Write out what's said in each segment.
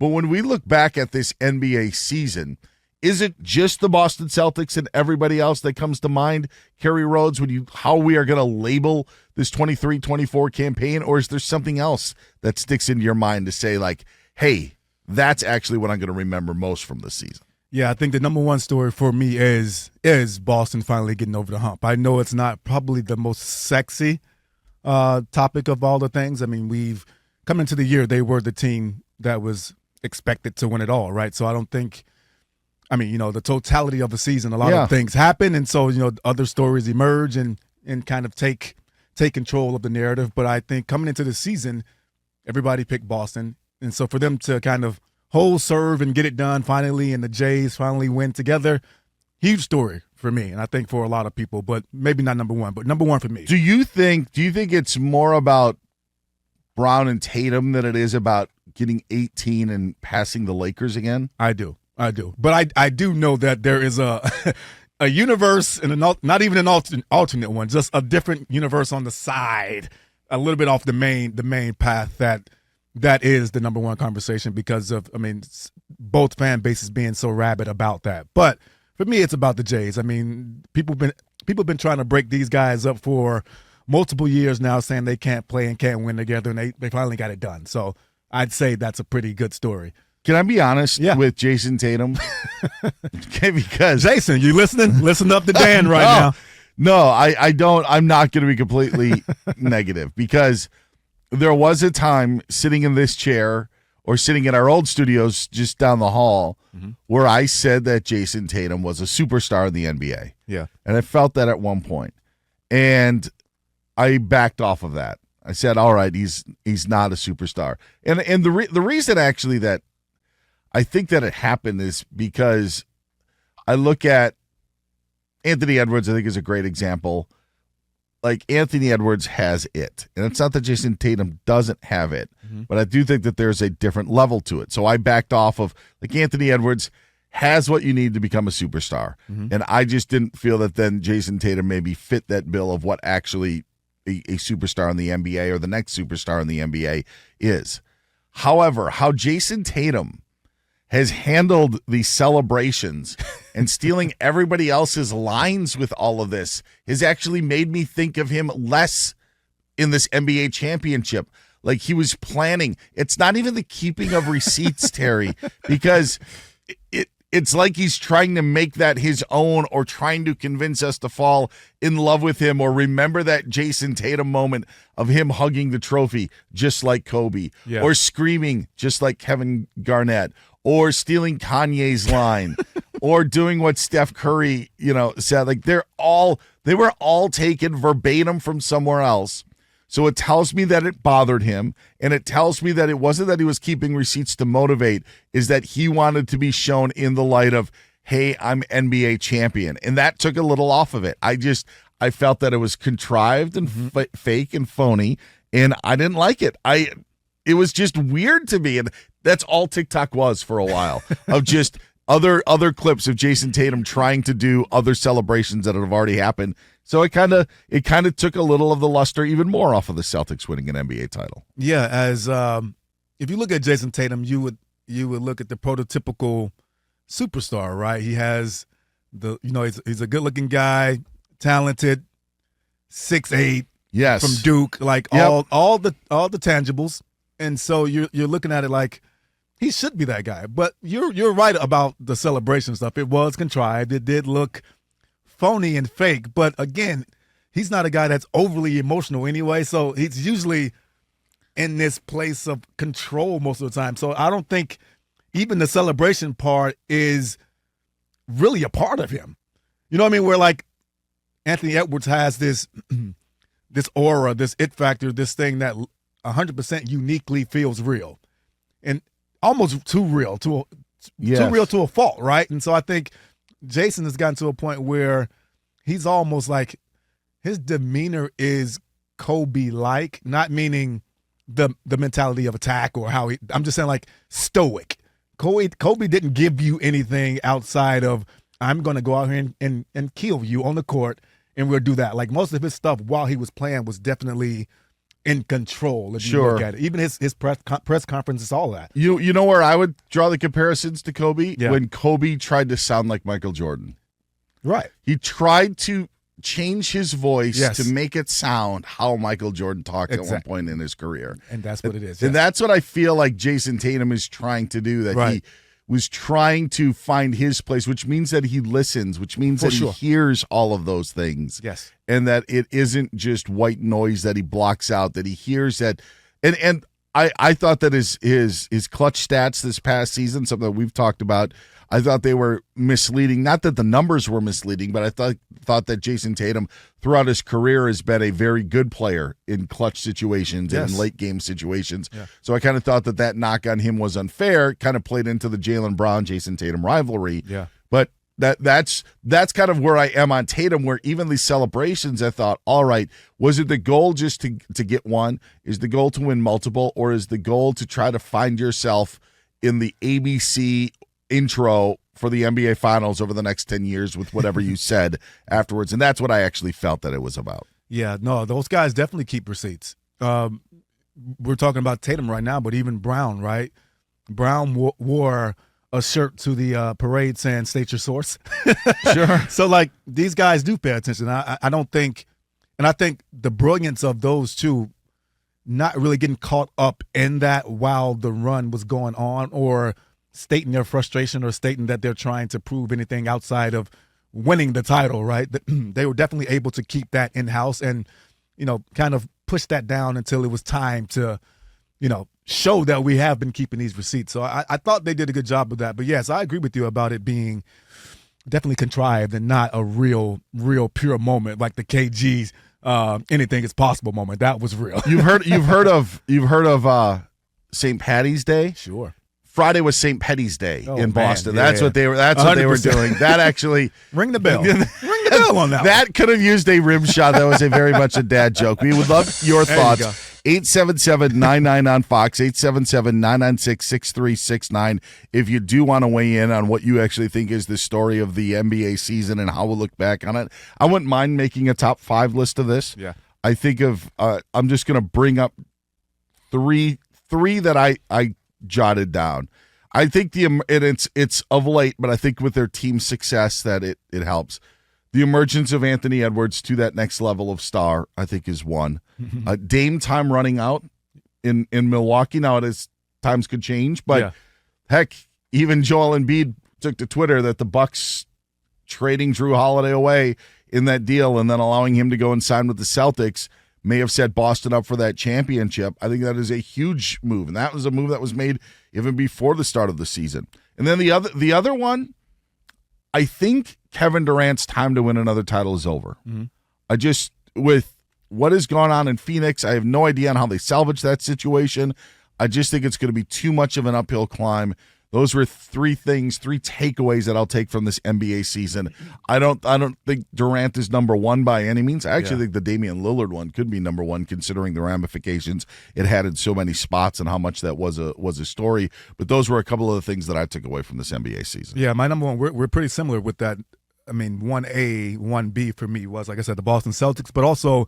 But when we look back at this NBA season, is it just the Boston Celtics and everybody else that comes to mind, Kerry Rhodes, how we are going to label this 23-24 campaign, or is there something else that sticks into your mind to say, like, hey, that's actually what I'm going to remember most from this season? Yeah, I think the number one story for me is Boston finally getting over the hump. I know it's not probably the most sexy topic of all the things. I mean, we've come into the year, they were the team that was expected to win it all, right? So I don't think – I mean, the totality of the season, a lot of things happen, and so, other stories emerge and kind of take control of the narrative. But I think coming into the season, everybody picked Boston. And so for them to kind of hold serve and get it done finally, and the Jays finally win together, huge story for me, and I think for a lot of people, but maybe not number one, but number one for me. Do you think it's more about Brown and Tatum than it is about getting 18 and passing the Lakers again? I do. But I do know that there is a universe, and not even an alternate one, just a different universe on the side, a little bit off the main path that is the number one conversation because of, both fan bases being so rabid about that. But for me, it's about the Jays. I mean, people been trying to break these guys up for multiple years now, saying they can't play and can't win together, and they finally got it done. So I'd say that's a pretty good story. Can I be honest with Jayson Tatum? Okay, because Jason, you listening? Listen up to Dan now. No, I don't. I'm not going to be completely negative, because there was a time sitting in this chair or sitting in our old studios just down the hall where I said that Jayson Tatum was a superstar in the NBA. Yeah. And I felt that at one point. And I backed off of that. I said, all right, he's not a superstar. And the reason actually that I think that it happened is because I look at Anthony Edwards, I think is a great example. Like, Anthony Edwards has it. And it's not that Jayson Tatum doesn't have it, but I do think that there's a different level to it. So I backed off of, like, Anthony Edwards has what you need to become a superstar. And I just didn't feel that then Jayson Tatum maybe fit that bill of what actually a superstar in the NBA or the next superstar in the NBA is. However, how Jayson Tatum has handled the celebrations and stealing everybody else's lines with all of this has actually made me think of him less in this NBA championship. Like, he was planning. It's not even the keeping of receipts, Terry, because it's like he's trying to make that his own, or trying to convince us to fall in love with him, or remember that Jayson Tatum moment of him hugging the trophy just like Kobe, or screaming just like Kevin Garnett, or stealing Kanye's line, or doing what Steph Curry, said. Like, they were all taken verbatim from somewhere else. So it tells me that it bothered him, and it tells me that it wasn't that he was keeping receipts to motivate, is that he wanted to be shown in the light of, hey, I'm NBA champion. And that took a little off of it. I felt that it was contrived and fake and phony, and I didn't like it. It was just weird to me, and that's all TikTok was for a while, of just other clips of Jayson Tatum trying to do other celebrations that have already happened. So it kind of took a little of the luster even more off of the Celtics winning an NBA title. Yeah, as if you look at Jayson Tatum, you would look at the prototypical superstar, right? He has he's a good-looking guy, talented, 6'8", yes, from Duke, like all the tangibles. And so you're looking at it like he should be that guy. But you're right about the celebration stuff. It was contrived. It did look phony and fake. But again, he's not a guy that's overly emotional anyway. So he's usually in this place of control most of the time. So I don't think even the celebration part is really a part of him. You know what I mean? Where, like, Anthony Edwards has this this aura, this it factor, this thing that 100% uniquely feels real, and almost too real too real to a fault, right? And so I think Jayson has gotten to a point where he's almost like his demeanor is Kobe-like, not meaning the mentality of attack or how I'm just saying, like, stoic. Kobe didn't give you anything outside of, I'm going to go out here and kill you on the court, and we'll do that. Like, most of his stuff while he was playing was definitely in control. If you Sure. look at it, even his press conferences, all that. You know where I would draw the comparisons to Kobe? Yeah. When Kobe tried to sound like Michael Jordan. Right. He tried to change his voice Yes. to make it sound how Michael Jordan talked at one Exactly. point in his career. And that's what it is. And yes. that's what I feel like Jayson Tatum is trying to do, that Right. he was trying to find his place, which means that he listens, which means For that sure. he hears all of those things. Yes. And that it isn't just white noise that he blocks out, that he hears that. And I thought that his clutch stats this past season, something that we've talked about, I thought they were misleading. Not that the numbers were misleading, but I thought that Jayson Tatum throughout his career has been a very good player in clutch situations and Yes. in late game situations. Yeah. So I kind of thought that knock on him was unfair, kind of played into the Jaylen Brown, Jayson Tatum rivalry. Yeah. But that's kind of where I am on Tatum, where even these celebrations, I thought, all right, was it the goal just to get one? Is the goal to win multiple? Or is the goal to try to find yourself in the ABC intro for the NBA Finals over the next 10 years with whatever you said afterwards? And that's what I actually felt that it was about. Yeah, no, those guys definitely keep receipts. We're talking about Tatum right now, but even Brown, right? Brown wore a shirt to the parade saying "State your source." Sure. So, like, these guys do pay attention. I don't think, and I think the brilliance of those two not really getting caught up in that while the run was going on, or stating their frustration or stating that they're trying to prove anything outside of winning the title, right? They were definitely able to keep that in-house and, kind of push that down until it was time to, show that we have been keeping these receipts. So I thought they did a good job of that. But yes, I agree with you about it being definitely contrived and not a real pure moment like the KG's anything is possible moment. That was real. You've heard of St. Patty's Day? Sure. Friday was St. Patty's Day in man. Boston. Yeah. That's what they were doing. That actually Ring the bell. Ring the bell on that. That could have used a rim shot. That was a very much a dad joke. We would love your There you thoughts. go. 877-99 on Fox, 877-996-6369. If you do want to weigh in on what you actually think is the story of the NBA season and how we'll look back on it, I wouldn't mind making a top 5 list of this. Yeah. I think I'm just going to bring up three that I jotted down. I think it's of late, but I think with their team success that it helps. The emergence of Anthony Edwards to that next level of star, I think, is one. Dame time running out in Milwaukee. Now, times could change, but heck, even Joel Embiid took to Twitter that the Bucks trading Drew Holiday away in that deal and then allowing him to go and sign with the Celtics may have set Boston up for that championship. I think that is a huge move, and that was a move that was made even before the start of the season. And then the other one, I think Kevin Durant's time to win another title is over. With what has gone on in Phoenix, I have no idea on how they salvage that situation. I just think it's going to be too much of an uphill climb. Those were three takeaways that I'll take from this NBA season. I don't think Durant is number one by any means. I actually think the Damian Lillard one could be number one, considering the ramifications it had in so many spots and how much that was a story. But those were a couple of the things that I took away from this NBA season. Yeah, my number one, we're pretty similar with that. I mean, 1A, 1B for me was, like I said, the Boston Celtics, but also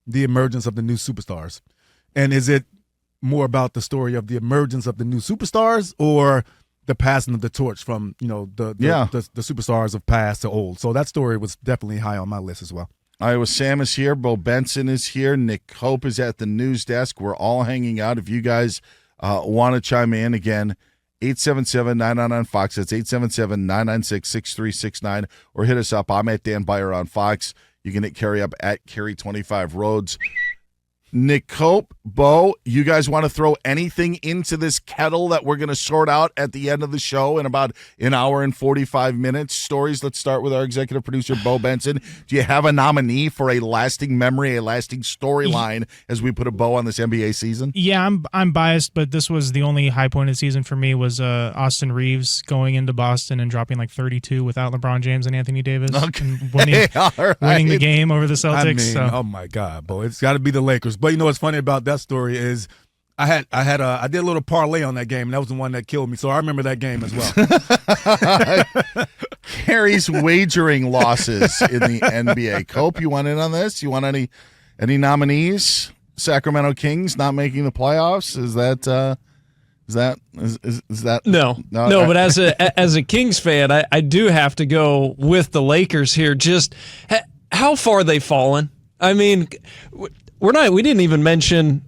the emergence of the new superstars. And is it more about the story of the emergence of the new superstars or the passing of the torch from, the superstars of past to old? So that story was definitely high on my list as well. Iowa Sam is here. Bo Benson is here. Nick Hope is at the news desk. We're all hanging out. If you guys want to chime in, again, 877-99 on Fox. That's 877-996-6369. Or hit us up. I'm at Dan Beyer on Fox. You can hit Kerry up at Kerry25 Rhodes. Nick Hope, Bo, you guys want to throw anything into this kettle that we're going to sort out at the end of the show in about an hour and 45 minutes? Stories. Let's start with our executive producer, Bo Benson. Do you have a nominee for a lasting memory, a lasting storyline as we put a bow on this NBA season? Yeah, I'm biased, but this was the only high point of the season for me was Austin Reeves going into Boston and dropping like 32 without LeBron James and Anthony Davis. Okay. And winning the game over the Celtics. Oh my God, Bo, it's got to be the Lakers. But you know what's funny about that story is I did a little parlay on that game, and that was the one that killed me. So I remember that game as well. Kerry's wagering losses in the NBA. Cope, you want in on this? You want any nominees? Sacramento Kings not making the playoffs? Is that No, but as a Kings fan, I do have to go with the Lakers here. Just how far they've fallen. I mean, we didn't even mention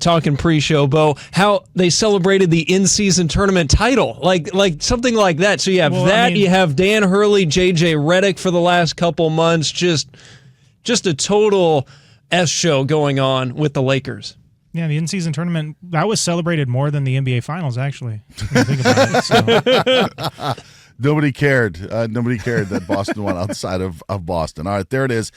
talking pre-show, Bo, how they celebrated the in-season tournament title, like something like that. So you have you have Dan Hurley, JJ Redick for the last couple months, just a total S show going on with the Lakers. Yeah, the in-season tournament, that was celebrated more than the NBA Finals, actually. When you think about it. So. Nobody cared. Nobody cared that Boston won outside of Boston. All right, there it is.